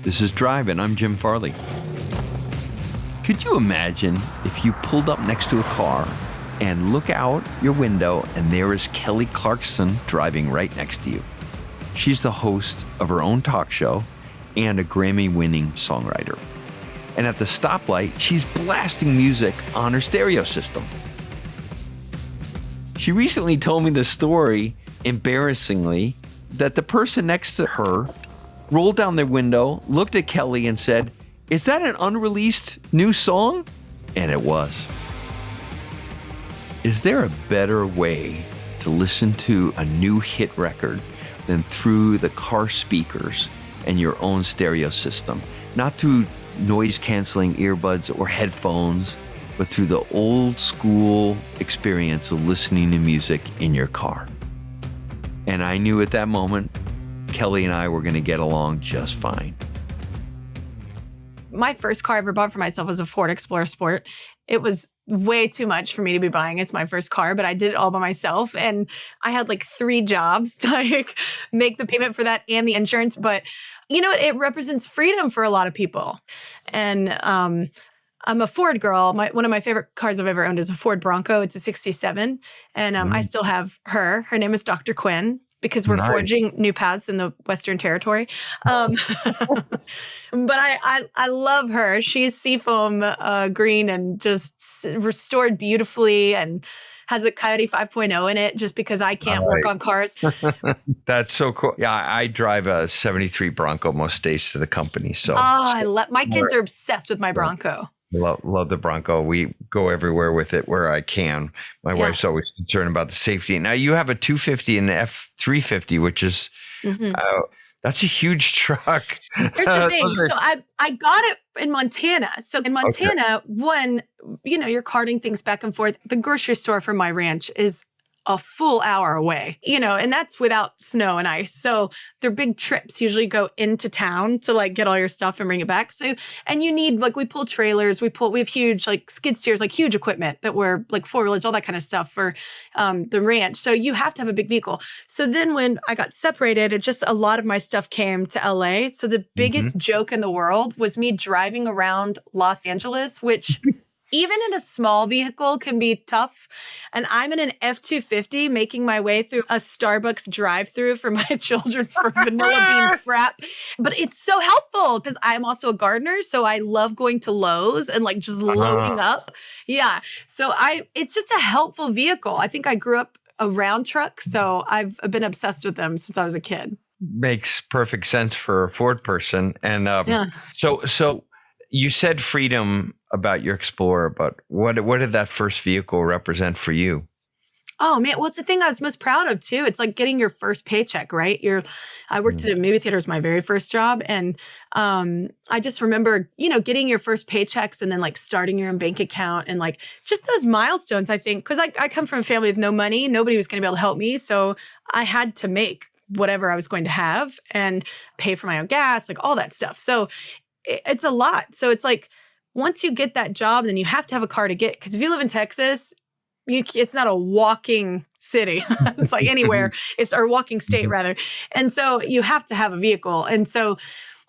This is Drive, and I'm Jim Farley. Could you imagine if you pulled up next to a car and look out your window and there is Kelly Clarkson driving right next to you? She's the host of her own talk show and a Grammy-winning songwriter. And at the stoplight, she's blasting music on her stereo system. She recently told me the story, embarrassingly, that the person next to her rolled down their window, looked at Kelly and said, "Is that an unreleased new song?" And it was. Is there a better way to listen to a new hit record than through the car speakers and your own stereo system? Not through noise-canceling earbuds or headphones, but through the old school experience of listening to music in your car. And I knew at that moment, Kelly and I were going to get along just fine. My first car I ever bought for myself was a Ford Explorer Sport. It was way too much for me to be buying as my first car, but I did it all by myself. And I had like 3 jobs to make the payment for that and the insurance. But you know what? It represents freedom for a lot of people. And I'm a Ford girl. One of my favorite cars I've ever owned is a Ford Bronco. It's a 67. And I still have her. Her name is Dr. Quinn, because we're forging new paths in the Western Territory. But I love her. She's seafoam green and just restored beautifully and has a Coyote 5.0 in it just because I can't work on cars. That's so cool. Yeah, I drive a 73 Bronco most days to the company. So, my kids are obsessed with my Bronco. Love the Bronco. We go everywhere with it where I can. My wife's always concerned about the safety. Now you have a 250 and an F350, which is, that's a huge truck. Here's the thing. So I got it in Montana. So in Montana, you're carting things back and forth. The grocery store from my ranch is a full hour away, and that's without snow and ice. So they're big trips, usually go into town to get all your stuff and bring it back. So, and you need, we pull trailers, we have huge skid steers, huge equipment that we're 4-wheelers, all that kind of stuff for the ranch. So you have to have a big vehicle. So then when I got separated, a lot of my stuff came to LA. So the biggest joke in the world was me driving around Los Angeles, which even in a small vehicle can be tough. And I'm in an F250 making my way through a Starbucks drive-through for my children for vanilla bean frap. But it's so helpful because I'm also a gardener. So I love going to Lowe's and just loading up. Yeah. So it's just a helpful vehicle. I think I grew up around trucks. So I've been obsessed with them since I was a kid. Makes perfect sense for a Ford person. And so you said freedom about your Explorer, but what did that first vehicle represent for you? Oh man, well, it's the thing I was most proud of too. It's like getting your first paycheck, right? I worked at a movie theater as my very first job. And I just remember, getting your first paychecks and then starting your own bank account and just those milestones, I think, because I come from a family with no money. Nobody was going to be able to help me. So I had to make whatever I was going to have and pay for my own gas, all that stuff. So it's a lot. So it's once you get that job, then you have to have a car to get. Because if you live in Texas, it's not a walking city. It's anywhere. It's or walking state rather. And so you have to have a vehicle. And so,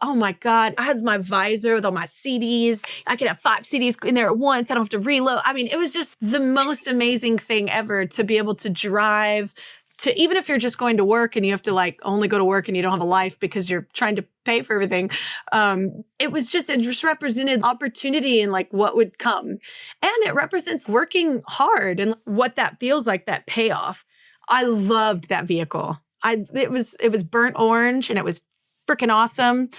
oh my God, I had my visor with all my CDs. I could have 5 CDs in there at once. I don't have to reload. I mean, it was just the most amazing thing ever to be able to drive. Even if you're just going to work and you have to only go to work and you don't have a life because you're trying to pay for everything. It just represented opportunity and what would come. And it represents working hard and what that feels like, that payoff. I loved that vehicle. It was burnt orange and it was freaking awesome.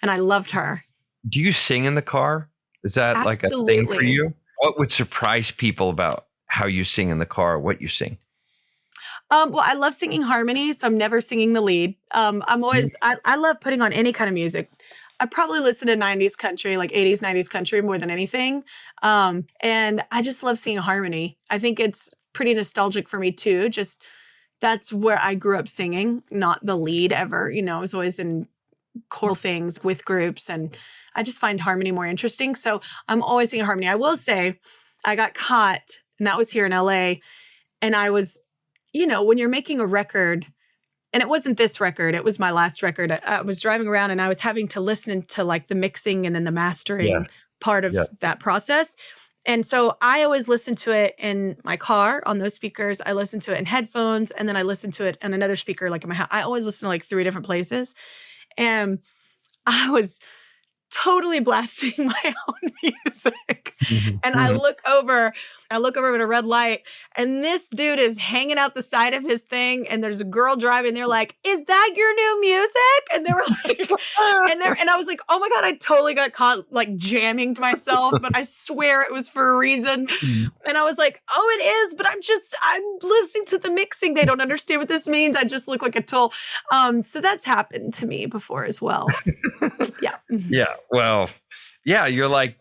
And I loved her. Do you sing in the car? Is that Absolutely. a thing for you? What would surprise people about how you sing in the car, what you sing? Well, I love singing harmony, so I'm never singing the lead. I'm always, I love putting on any kind of music. I probably listen to 90s country, 80s, 90s country more than anything. And I just love singing harmony. I think it's pretty nostalgic for me too. Just that's where I grew up singing, not the lead ever. I was always in choral things with groups and I just find harmony more interesting. So I'm always singing harmony. I will say I got caught, and that was here in LA. And I was, when you're making a record, and it wasn't this record. It was my last record. I was driving around and I was having to listen to like the mixing and then the mastering part of that process. And so I always listen to it in my car on those speakers. I listen to it in headphones, and then I listen to it on another speaker, like in my house. I always listen to like 3 different places. And I was totally blasting my own music. And I look over at a red light, and this dude is hanging out the side of his thing, and there's a girl driving. They're like, "Is that your new music?" And they were like, and I was like, "Oh my God, I totally got caught like jamming to myself, but I swear it was for a reason." And I was like, "Oh, it is, but I'm listening to the mixing. They don't understand what this means. I just look like a tool." So that's happened to me before as well. Yeah. Yeah. Well, yeah, you're like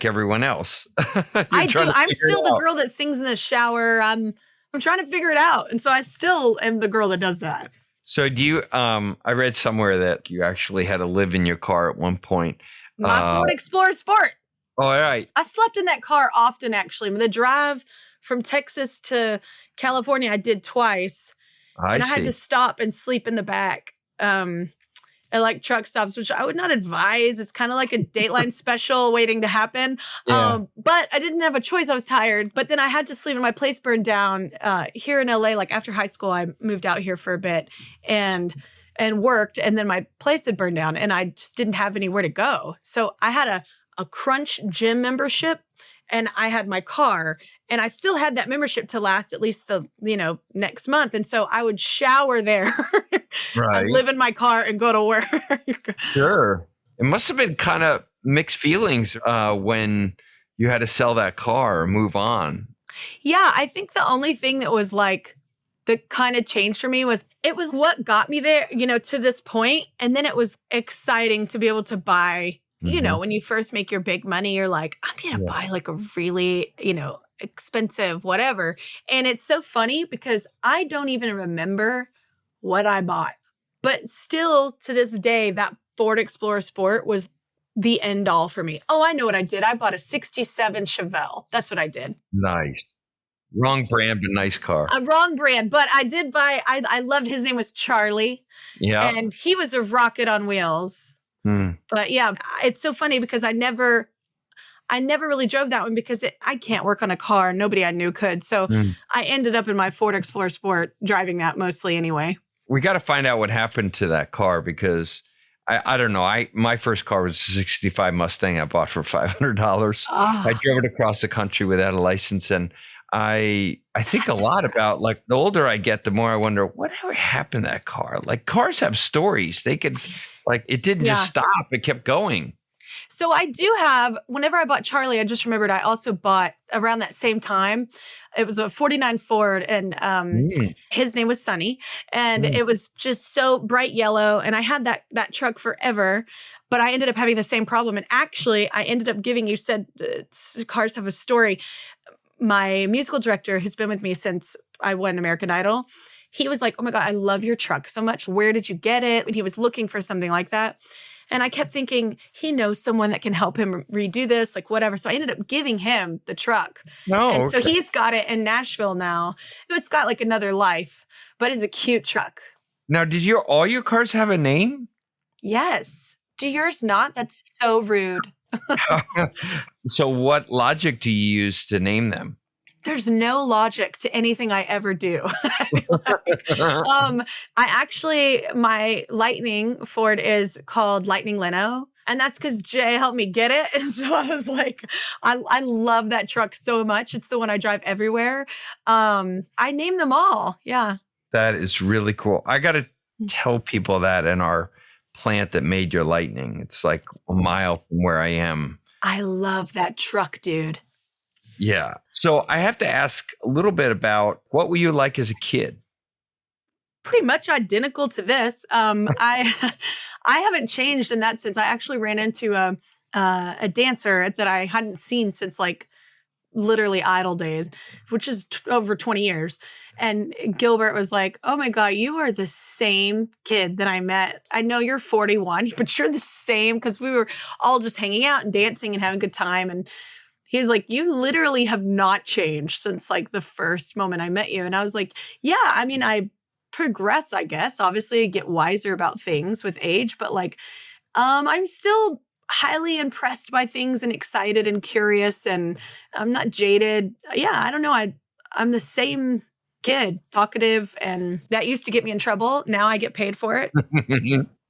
everyone else. I do. I'm still the girl that sings in the shower. I'm trying to figure it out. And so I still am the girl that does that. So do you, I read somewhere that you actually had to live in your car at one point. My Ford Explorer Sport. Oh, all right. I slept in that car often, actually. The drive from Texas to California, I did twice. I had to stop and sleep in the back. At like truck stops, which I would not advise. It's kind of like a Dateline special waiting to happen. But I didn't have a choice. I was tired. But then I had to sleep, and my place burned down here in LA. Like after high school, I moved out here for a bit and worked, and then my place had burned down, and I just didn't have anywhere to go. So I had a Crunch gym membership, and I had my car, and I still had that membership to last at least the next month. And so I would shower there, right, live in my car, and go to work. Sure. It must have been kind of mixed feelings when you had to sell that car or move on. Yeah, I think the only thing that was like that kind of changed for me was it was what got me there, to this point. And then it was exciting to be able to buy. When you first make your big money, you're like, I'm going to buy like a really, expensive whatever. And it's so funny because I don't even remember what I bought. But still to this day, that Ford Explorer Sport was the end all for me. Oh, I know what I did. I bought a 67 Chevelle. That's what I did. Nice. Wrong brand, but nice car. A wrong brand. But I did buy, I loved, his name was Charlie. Yeah. And he was a rocket on wheels. But yeah, it's so funny because I never really drove that one because I can't work on a car. Nobody I knew could. So I ended up in my Ford Explorer Sport driving that mostly anyway. We got to find out what happened to that car because I don't know. My first car was a 65 Mustang I bought for $500. I drove it across the country without a license. And I think a lot about, like, the older I get, the more I wonder, whatever happened to that car? Like, cars have stories. They could, like, it didn't just stop. It kept going. So I do have, whenever I bought Charlie, I just remembered I also bought around that same time. It was a 49 Ford, and his name was Sonny, and it was just so bright yellow. And I had that truck forever, but I ended up having the same problem. And actually, I ended up giving, you said cars have a story. My musical director, who's been with me since I won American Idol, he was like, "Oh my God, I love your truck so much. Where did you get it?" And he was looking for something like that. And I kept thinking, he knows someone that can help him redo this, like whatever. So I ended up giving him the truck. And so he's got it in Nashville now. So it's got like another life, but it's a cute truck. Now, did all your cars have a name? Yes. Do yours not? That's so rude. So what logic do you use to name them? There's no logic to anything I ever do. My Lightning Ford is called Lightning Leno. And that's because Jay helped me get it. And so I was like, I love that truck so much. It's the one I drive everywhere. I name them all. Yeah. That is really cool. I got to tell people that in our plant that made your Lightning. It's like a mile from where I am. I love that truck, dude. Yeah. So I have to ask a little bit about what were you like as a kid? Pretty much identical to this. I haven't changed in that sense. I actually ran into a dancer that I hadn't seen since like literally Idol days, which is over 20 years. And Gilbert was like, "Oh my God, you are the same kid that I met. I know you're 41, but you're the same," because we were all just hanging out and dancing and having a good time. And he was like, "You literally have not changed since like the first moment I met you." And I was like, "Yeah, I mean, I progress, I guess. Obviously, get wiser about things with age, but like, I'm still highly impressed by things and excited and curious, and I'm not jaded. Yeah, I don't know. I'm the same kid, talkative, and that used to get me in trouble. Now I get paid for it.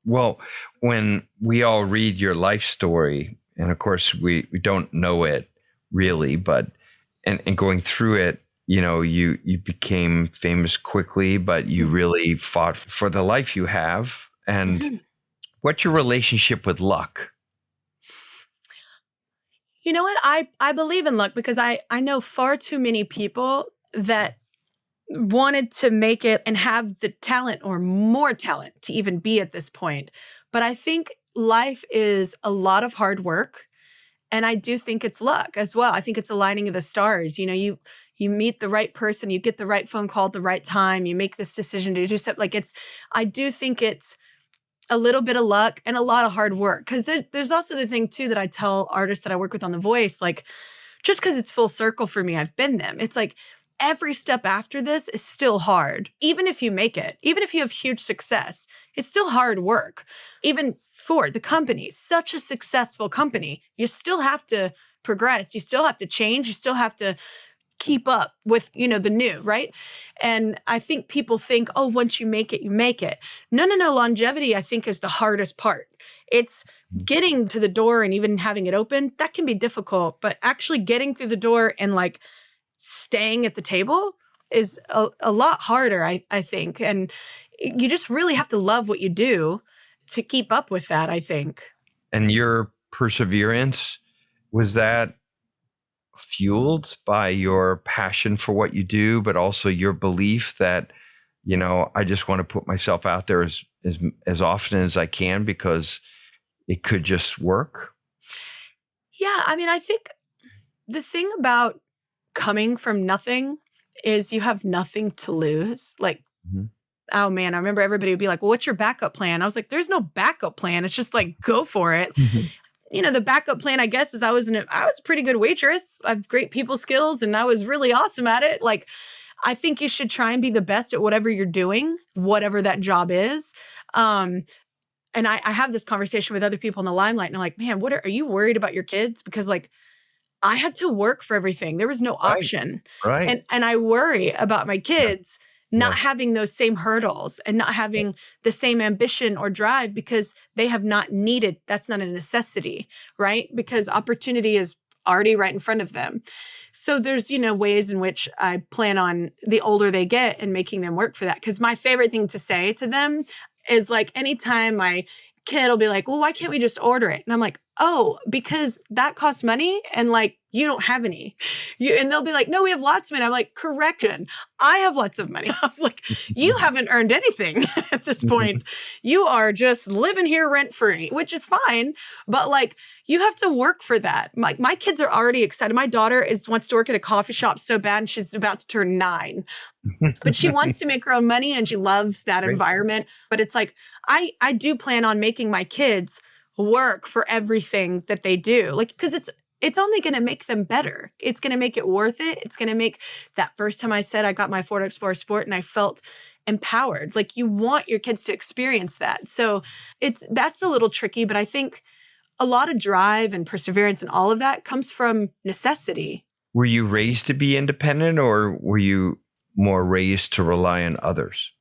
Well, when we all read your life story, and of course we don't know it really, but and going through it, you became famous quickly, but you really fought for the life you have. And Mhm. what's your relationship with luck? You know what? I believe in luck because I know far too many people that wanted to make it and have the talent or more talent to even be at this point. But I think life is a lot of hard work. And I do think it's luck as well. I think it's aligning of the stars. You meet the right person, you get the right phone call at the right time, you make this decision to do something. Like I do think it's a little bit of luck and a lot of hard work. Cause there's also the thing too that I tell artists that I work with on The Voice, like just because it's full circle for me, I've been them. It's like every step after this is still hard. Even if you make it, even if you have huge success, it's still hard work. Even for the company, such a successful company, you still have to progress. You still have to change. You still have to keep up with, the new, right? And I think people think, oh, once you make it, you make it. No, no, no. Longevity, I think, is the hardest part. It's getting to the door and even having it open. That can be difficult, but actually getting through the door and like staying at the table is a lot harder, I think. And you just really have to love what you do to keep up with that, I think. And your perseverance, was that fueled by your passion for what you do, but also your belief that, I just want to put myself out there as often as I can because it could just work? Yeah, I mean, I think the thing about coming from nothing is you have nothing to lose. Like, Mhm. oh man, I remember everybody would be like, well, what's your backup plan? I was like, there's no backup plan. It's just like, go for it. Mhm. The backup plan, I guess, is I was a pretty good waitress. I have great people skills and I was really awesome at it. Like, I think you should try and be the best at whatever you're doing, whatever that job is. Um, and I have this conversation with other people in the limelight and I'm like, man, are you worried about your kids? Because like, I had to work for everything. There was no Right, option. right. And I worry about my Yeah, kids not yeah, having those same hurdles and not having the same ambition or drive because they have not needed, that's not a necessity, right? Because opportunity is already right in front of them. So there's, ways in which I plan on the older they get and making them work for that. Because my favorite thing to say to them is like anytime my kid will be like, well, why can't we just order it? And I'm like, oh, because that costs money and like you don't have any. And they'll be like, no, we have lots of money. I'm like, correction. I have lots of money. I was like, you haven't earned anything at this point. You are just living here rent free, which is fine. But like, you have to work for that. My kids are already excited. My daughter wants to work at a coffee shop so bad and she's about to turn 9. But she wants to make her own money and she loves that Great. environment. But it's like, I do plan on making my kids work for everything that they do. Like, because it's only going to make them better. It's going to make it worth it. It's going to make that first time I said I got my Ford Explorer Sport and I felt empowered. Like you want your kids to experience that. So that's a little tricky, but I think a lot of drive and perseverance and all of that comes from necessity. Were you raised to be independent or were you more raised to rely on others?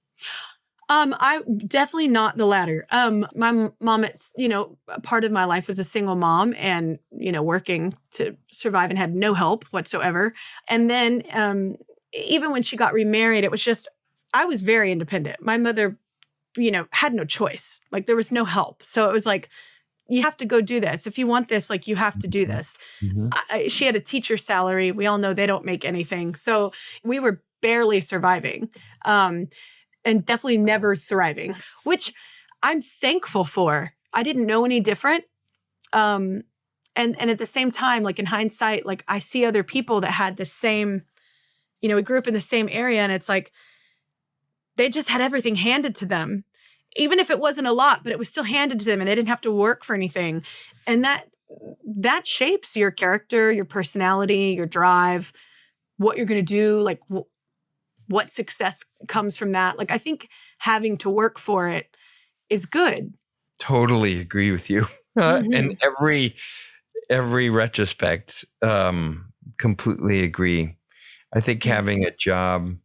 I definitely not the latter. My mom, it's, a part of my life was a single mom and, working to survive and had no help whatsoever. And then, even when she got remarried, it was just, I was very independent. My mother, had no choice. Like there was no help. So it was like, you have to go do this. If you want this, like you have to do this. Mhm. She had a teacher salary. We all know they don't make anything. So we were barely surviving. And definitely never thriving, which I'm thankful for. I didn't know any different. And at the same time, like in hindsight, like I see other people that had the same, we grew up in the same area and it's like they just had everything handed to them. Even if it wasn't a lot, but it was still handed to them and they didn't have to work for anything. And that shapes your character, your personality, your drive, what you're going to do. Like what success comes from that. Like, I think having to work for it is good. Totally agree with you. And Hmm. every retrospect, completely agree. I think having a job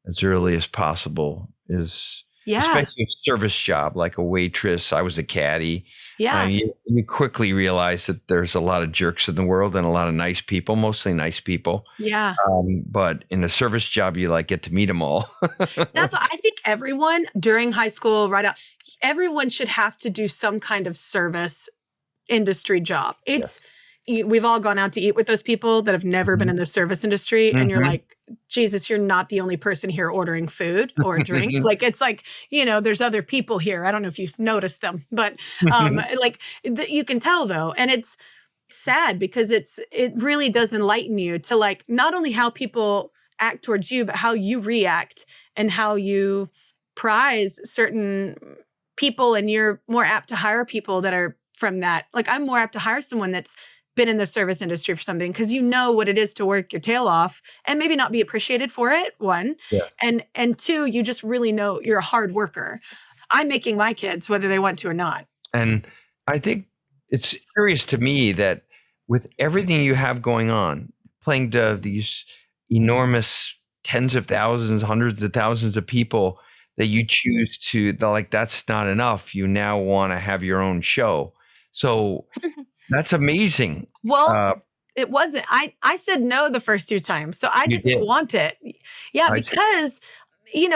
as early as possible is, Yeah. especially a service job like a waitress. I was a caddy. Yeah. You quickly realize that there's a lot of jerks in the world and a lot of nice people, mostly nice people. Yeah. But in a service job, you like get to meet them all. That's what I think everyone during high school, right out, everyone should have to do some kind of service industry job. Yes. We've all gone out to eat with those people that have never been Mhm. in the service industry. And you're Mhm. like, Jesus, you're not the only person here ordering food or drink. Like, it's like, there's other people here. I don't know if you've noticed them, but you can tell though. And it's sad because it really does enlighten you to like not only how people act towards you, but how you react and how you prize certain people. And you're more apt to hire people that are from that. Like, I'm more apt to hire someone that's been in the service industry for something because you know what it is to work your tail off and maybe not be appreciated for it, one. Yeah. And two, you just really know you're a hard worker. I'm making my kids whether they want to or not. And I think it's curious to me that with everything you have going on, playing to these enormous tens of thousands, hundreds of thousands of people, that you choose to, like, that's not enough. You now want to have your own show. So that's amazing. Well, Uh, it wasn't. I said no the first two times. So I you didn't did. want it. Yeah, I see. because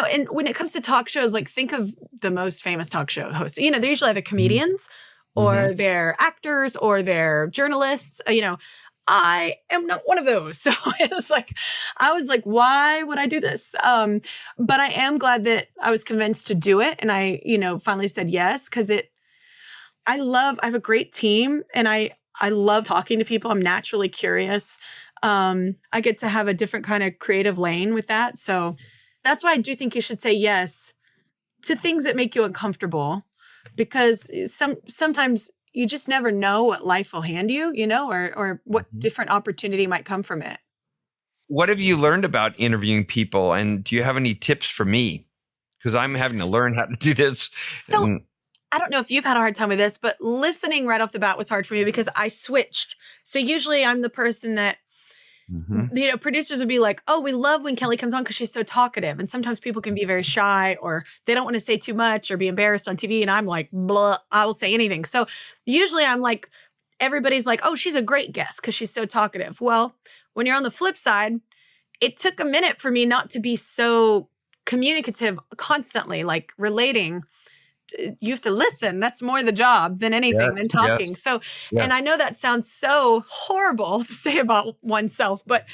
and when it comes to talk shows, like think of the most famous talk show hosts. They're usually either Mhm. comedians Mhm. or they're actors or they're journalists. I am not one of those. So I was like, why would I do this? But I am glad that I was convinced to do it. And I, finally said yes, because I have a great team and I love talking to people. I'm naturally curious. I get to have a different kind of creative lane with that. So that's why I do think you should say yes to things that make you uncomfortable, because sometimes you just never know what life will hand you, or what Mhm. different opportunity might come from it. What have you learned about interviewing people? And do you have any tips for me? Because I'm having to learn how to do this. So And I don't know if you've had a hard time with this, but listening right off the bat was hard for me because I switched. So usually I'm the person that Mhm. producers would be like, oh, we love when Kelly comes on because she's so talkative. And sometimes people can be very shy or they don't want to say too much or be embarrassed on TV. And I'm like, blah, I will say anything. So usually I'm like, everybody's like, oh, she's a great guest because she's so talkative. Well, when you're on the flip side, it took a minute for me not to be so communicative constantly, like relating. You have to listen. That's more the job than anything, than Yes, talking. yes, So, and I yes. know that sounds so horrible to say about oneself, but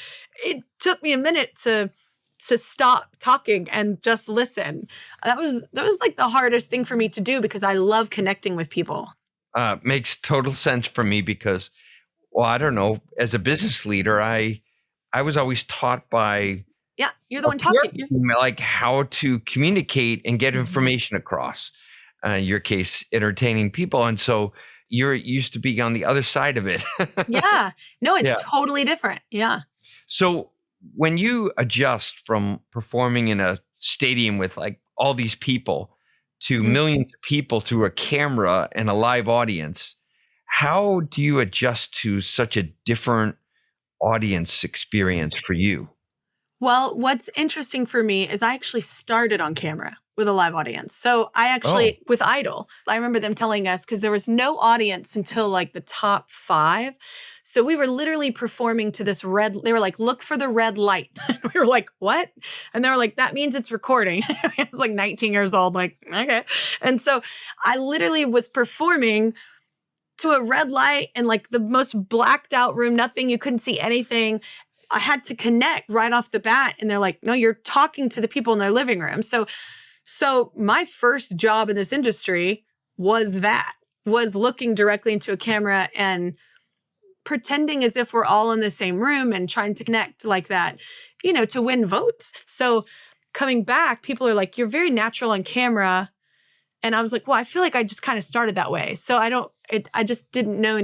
it took me a minute to stop talking and just listen. That was like the hardest thing for me to do because I love connecting with people. Makes total sense for me because, well, I don't know, as a business leader, I was always taught by Yeah, you're the a one peer talking. team, like how to communicate and get Mhm. information across. In your case, entertaining people, and so you're used to being on the other side of it. Yeah. No, it's Yeah. totally different. Yeah. So when you adjust from performing in a stadium with like all these people to Mm. millions of people through a camera and a live audience, how do you adjust to such a different audience experience for you? Well, what's interesting for me is I actually started on camera with a live audience. So I Oh, actually, with Idol, I remember them telling us because there was no audience until like the top five. So we were literally performing to this they were like, look for the red light. We were like, what? And they were like, that means it's recording. I was like 19 years old, like, okay. And so I literally was performing to a red light and like the most blacked out room, nothing, you couldn't see anything. I had to connect right off the bat. And they're like, no, you're talking to the people in their living room. So my first job in this industry was looking directly into a camera and pretending as if we're all in the same room and trying to connect like that, to win votes. So coming back, people are like, you're very natural on camera. And I was like, well, I feel like I just kind of started that way. So I just didn't know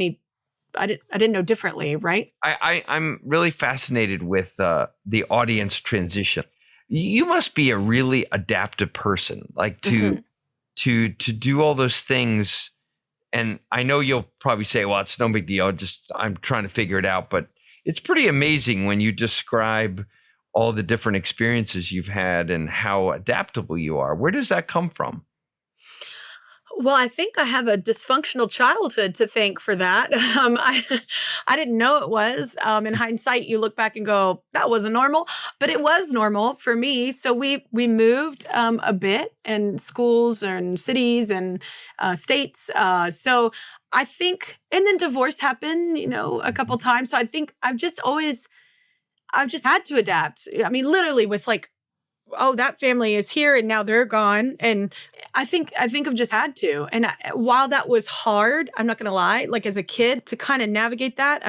I didn't know differently. Right. I'm really fascinated with the audience transition. You must be a really adaptive person, like Mhm. to do all those things. And I know you'll probably say, well, it's no big deal. I'm trying to figure it out. But it's pretty amazing when you describe all the different experiences you've had and how adaptable you are. Where does that come from? Well, I think I have a dysfunctional childhood to thank for that. I didn't know it was. In hindsight, you look back and go, "That wasn't normal," but it was normal for me. So we moved a bit in schools and cities and states. So I think, and then divorce happened, a couple times. So I think I've just had to adapt. I mean, literally with like, oh, that family is here and now they're gone. And I think I've just had to. And while that was hard, I'm not going to lie, like as a kid to kind of navigate that,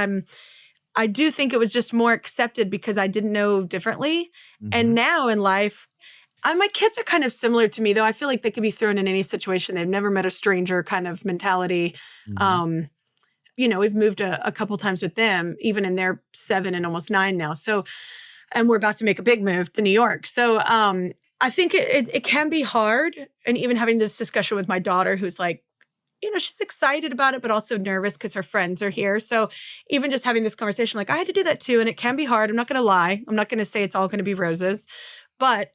I do think it was just more accepted because I didn't know differently. And Hmm. now in life, my kids are kind of similar to me, though. I feel like they could be thrown in any situation. They've never met a stranger kind of mentality. Hmm. Um, we've moved a couple times with them, even in their 7 and almost 9 now. So, and we're about to make a big move to New York. So, I think it can be hard. And even having this discussion with my daughter, who's like, she's excited about it, but also nervous because her friends are here. So even just having this conversation, like I had to do that too. And it can be hard. I'm not going to lie. I'm not going to say it's all going to be roses, but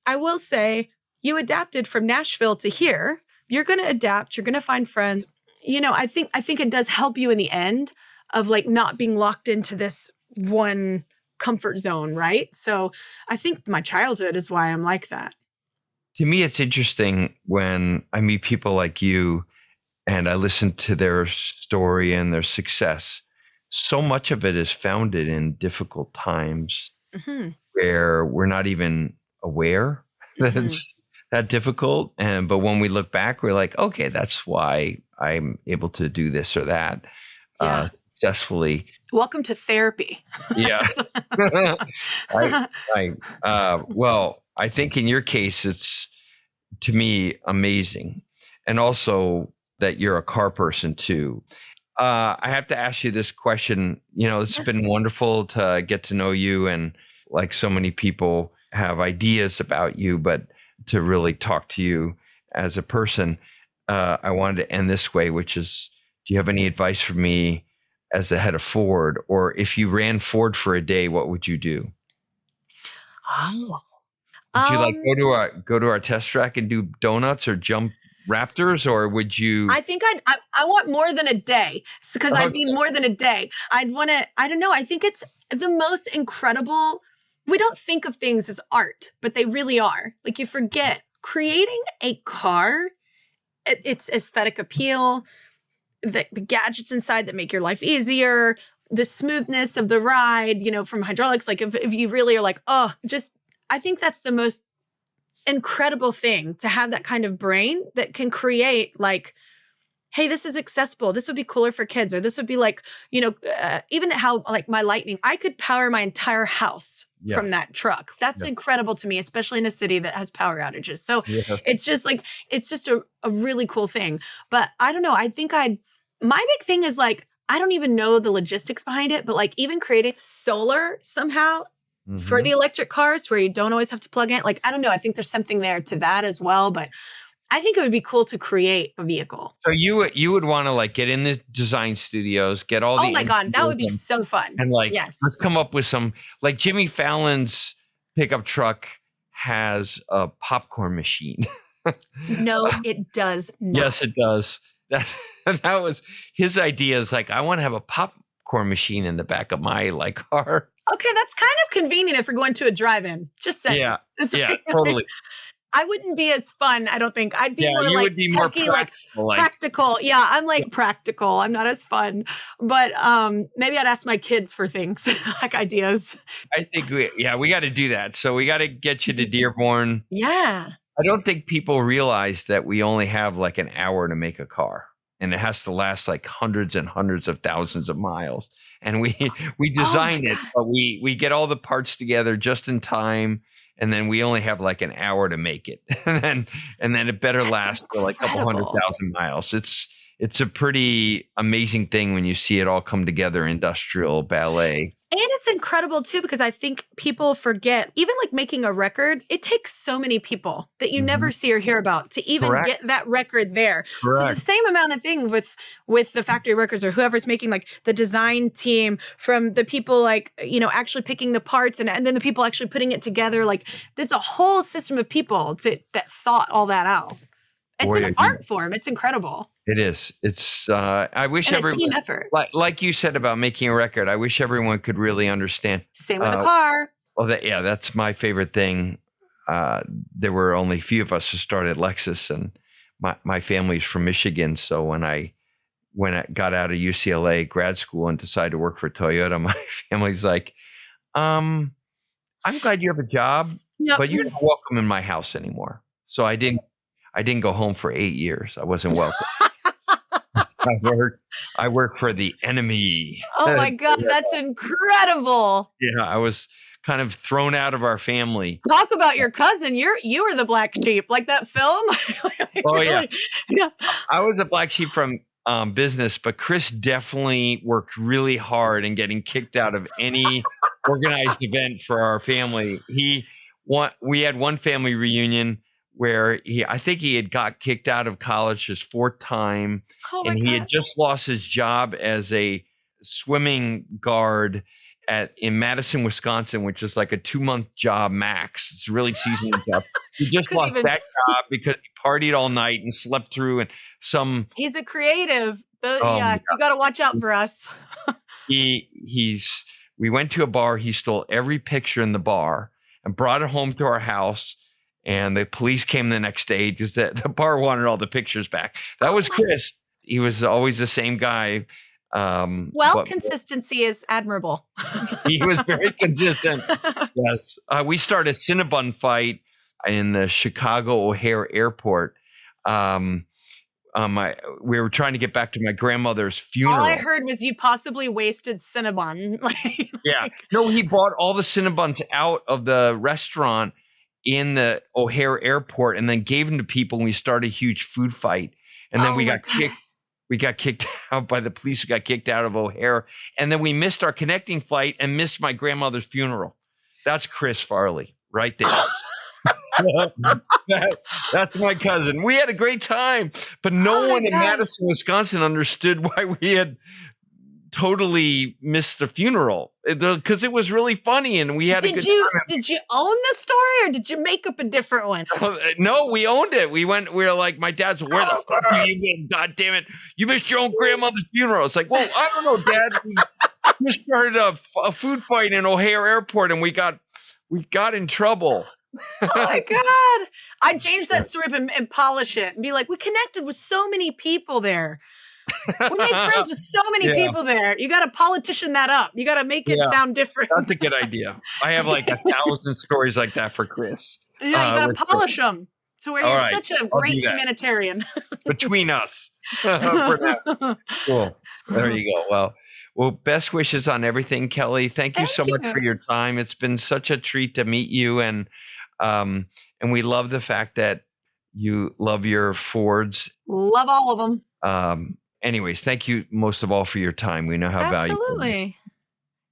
I will say you adapted from Nashville to here. You're going to adapt. You're going to find friends. I think it does help you in the end of like not being locked into this one comfort zone, right? So I think my childhood is why I'm like that. To me, it's interesting when I meet people like you and I listen to their story and their success. So much of it is founded in difficult times Hmm. where we're not even aware that Hmm. it's that difficult. And but when we look back, we're like, okay, that's why I'm able to do this or that Yeah. successfully. Welcome to therapy. Yeah. I, well, I think in your case, it's to me amazing. And also that you're a car person too. I have to ask you this question. It's Yeah. been wonderful to get to know you, and like so many people have ideas about you, but to really talk to you as a person, I wanted to end this way, which is, do you have any advice for me as the head of Ford? Or if you ran Ford for a day, what would you do? Oh. Would you like Um, go to our test track and do donuts or jump Raptors, or would you? I think I want more than a day because I'd be Okay. more than a day. I'd want to, I don't know. I think it's the most incredible. We don't think of things as art, but they really are. Like you forget creating a car, its aesthetic appeal, the gadgets inside that make your life easier, the smoothness of the ride, from hydraulics. Like if you really are like, oh, just, I think that's the most incredible thing to have that kind of brain that can create like, hey, this is accessible. This would be cooler for kids, or this would be like, even how like my Lightning, I could power my entire house from Yes. that truck. That's Yes. incredible to me, especially in a city that has power outages. So Yes. it's just like, it's just a really cool thing. But I don't know. My big thing is like, I don't even know the logistics behind it, but like even creating solar somehow for Hmm. the electric cars where you don't always have to plug in. Like, I don't know. I think there's something there to that as well. But I think it would be cool to create a vehicle. So you would want to like get in the design studios, get all Oh the my god, that engineers, would be so fun. and like Yes. let's come up with some, like Jimmy Fallon's pickup truck has a popcorn machine. No, it does not. Yes, it does. That that was his idea. Is like, I want to have a popcorn machine in the back of my like car. Okay, that's kind of convenient if we're going to a drive-in. Just saying. Yeah, It's yeah, like totally. I wouldn't be as fun, I don't think. I'd be Yeah, more you like would be more techie, like practical. Like, practical. Yeah, I'm like practical. I'm not as fun. But maybe I'd ask my kids for things, like ideas. I think we got to do that. So we got to get you to Dearborn. Yeah. I don't think people realize that we only have like an hour to make a car, and it has to last like hundreds and hundreds of thousands of miles. And we Oh my design it, god. but we get all the parts together just in time, and then we only have like an hour to make it, and then it better That's last for like a couple hundred incredible. thousand miles. It's a pretty amazing thing when you see it all come together, industrial ballet. And it's incredible too, because I think people forget, even like making a record, it takes so many people that you Mhm. never see or hear about to even Correct. get that record there. So the Correct. same amount of thing with the factory workers or whoever's making like the design team, from the people like, actually picking the parts and then the people actually putting it together. Like there's a whole system of people that thought all that out. It's Boy, an art form. It's incredible. it is. It's. I wish And a everyone, team effort. like you said about making a record. I wish everyone could really understand. Same with a car. That's my favorite thing. There were only a few of us who started Lexus, and my family's from Michigan. So when I got out of UCLA grad school and decided to work for Toyota, my family's like, I'm glad you have a job, Yep. but you're not welcome in my house anymore. So I didn't go home for 8 years. I wasn't welcome. I worked for the enemy. Oh my God, that's incredible. Yeah, I was kind of thrown out of our family. Talk about your cousin. You were the black sheep, like that film. Oh yeah. Yeah. I was a black sheep from business, but Chris definitely worked really hard in getting kicked out of any organized event for our family. We had one family reunion where I think he had got kicked out of college his fourth time, and he had just lost his job as a swimming guard in Madison, Wisconsin, which is like a 2-month job max. It's really seasonal job. He just lost that job because he partied all night and slept through He's a creative. Yeah, you got to watch out for us. We went to a bar. He stole every picture in the bar and brought it home to our house. And the police came the next day because the bar wanted all the pictures back. That was Chris. He was always the same guy. Consistency is admirable. He was very consistent. Yes. We started a Cinnabon fight in the Chicago O'Hare Airport. We were trying to get back to my grandmother's funeral. All I heard was you possibly wasted Cinnabon. Yeah. No, he bought all the Cinnabons out of the restaurant in the O'Hare Airport and then gave them to people, and we started a huge food fight. And then we got kicked out by the police. We got kicked out of O'Hare, and then we missed our connecting flight and missed my grandmother's funeral. That's Chris Farley right there. That's my cousin. We had a great time, but no one in Madison, Wisconsin understood why we had totally missed the funeral, because it was really funny and we had a good time. Did you own the story or did you make up a different one? No, we owned it. We were like, my dad's, where the fuck are you been? God damn it. You missed your own grandmother's funeral. It's like, well, I don't know, Dad. We started a food fight in O'Hare Airport and we got in trouble. Oh my God. I'd change that story and polish it and be like, we connected with so many people there. We made friends with so many people there. You got to politician that up. You got to make it sound different. That's a good idea. I have like 1,000 stories like that for Chris. Yeah, you got to polish them to where you're such a great humanitarian. Between us. For now. Cool. There you go. Well, best wishes on everything, Kelly. Thank you so much for your time. It's been such a treat to meet you, and we love the fact that you love your Fords. Love all of them. Anyways, thank you most of all for your time. We know how valuable. Absolutely.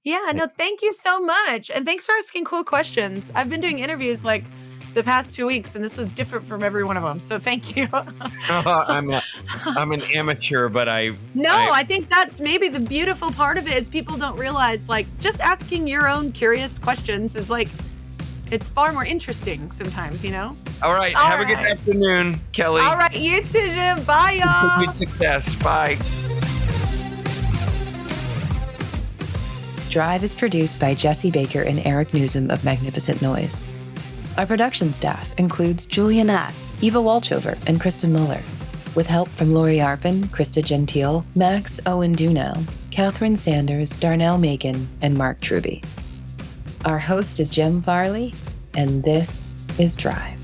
Yeah, no, thank you so much. And thanks for asking cool questions. I've been doing interviews like the past 2 weeks, and this was different from every one of them. So thank you. I'm an amateur, but I think that's maybe the beautiful part of it is people don't realize, like, just asking your own curious questions is like, it's far more interesting sometimes, you know? All right. Have a good afternoon, Kelly. All right. You too, Jim. Bye, y'all. Good success. Bye. Drive is produced by Jesse Baker and Eric Newsom of Magnificent Noise. Our production staff includes Julia Natt, Eva Walchover, and Kristen Muller, with help from Lori Arpin, Krista Gentile, Max Owen Dunell, Catherine Sanders, Darnell Macon, and Mark Truby. Our host is Jim Farley, and this is Drive.